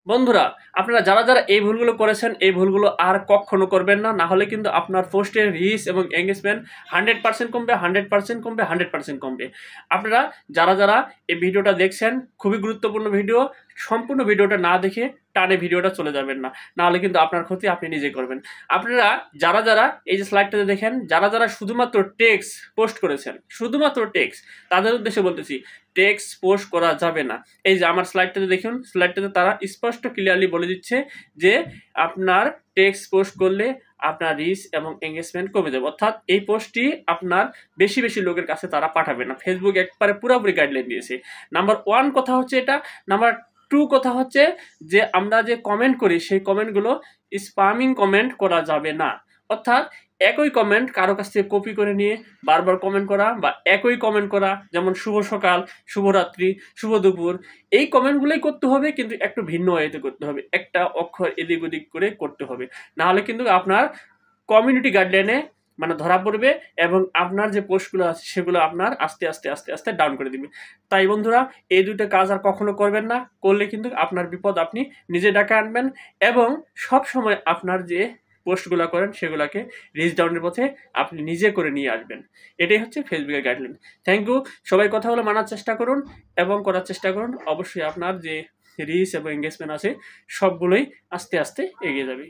বন্ধুরা, আপনারা যারা যারা এই ভুলগুলো করেছেন এই ভুলগুলো আর কখনো করবেন না। না হলে কিন্তু আপনার পোস্টের রিচ এবং এঙ্গেজমেন্ট 100% কমবে, 100% কমবে, 100% কমবে। আপনারা যারা যারা এই ভিডিওটা দেখছেন, খুবই গুরুত্বপূর্ণ ভিডিও, সম্পূর্ণ ভিডিওটা না দেখে টানে ভিডিওটা চলে যাবেন না, নাহলে কিন্তু আপনার ক্ষতি আপনি নিজে করবেন। আপনারা যারা যারা এই যে স্লাইডটাতে দেখেন, যারা যারা শুধুমাত্র টেক্সট পোস্ট করেছেন, শুধুমাত্র টেক্সট, তাদের উদ্দেশ্যে বলতেছি টেক্সট পোস্ট করা যাবে না। এই যে আমার স্লাইডটাতে দেখুন, স্লাইডটাতে তারা স্পষ্ট ক্লিয়ারলি বলে দিচ্ছে যে আপনার টেক্সট পোস্ট করলে আপনার রিচ এবং এঙ্গেজমেন্ট কমে যাবে, অর্থাৎ এই পোস্টটি আপনার বেশি বেশি লোকের কাছে তারা পাঠাবে না। ফেসবুক একবারে পুরোপুরি গাইডলাইন দিয়েছে। নাম্বার 1 কথা হচ্ছে এটা। নাম্বার 2 কথা হচ্ছে যে আমরা যে কমেন্ট করি সেই কমেন্টগুলো স্প্যামিং কমেন্ট করা যাবে না। অর্থাৎ একই কমেন্ট কারো কাছ থেকে কপি করে নিয়ে বারবার কমেন্ট করা, বা একই কমেন্ট করা, যেমন শুভ সকাল, শুভরাত্রি, শুভ দুপুর, এই কমেন্টগুলোই করতে হবে, কিন্তু একটু ভিন্ন ওয়েতে করতে হবে, একটা অক্ষর এদিক ওদিক করে করতে হবে। নাহলে কিন্তু আপনার কমিউনিটি গাইডলাইনে মানে ধরা পড়বে, এবং আপনার যে পোস্টগুলো আছে সেগুলো আপনার আস্তে আস্তে আস্তে আস্তে ডাউন করে দিবে। তাই বন্ধুরা, এই দুটো কাজ আর কখনো করবেন না। করলে কিন্তু আপনার বিপদ আপনি নিজে ডাকে আনবেন, এবং সব সময় আপনার যে পোস্টগুলো করেন সেগুলোকে রিচ ডাউনের পথে আপনি নিজে করে নিয়ে আসবেন। এটাই হচ্ছে ফেসবুকের গাইডলাইন। Thank you. সবাই কথাগুলো মানার চেষ্টা করুন এবং করার চেষ্টা করুন। অবশ্যই আপনার যে রিচ এবং এঙ্গেজমেন্ট আছে সবগুলোই আস্তে আস্তে এগিয়ে যাবে।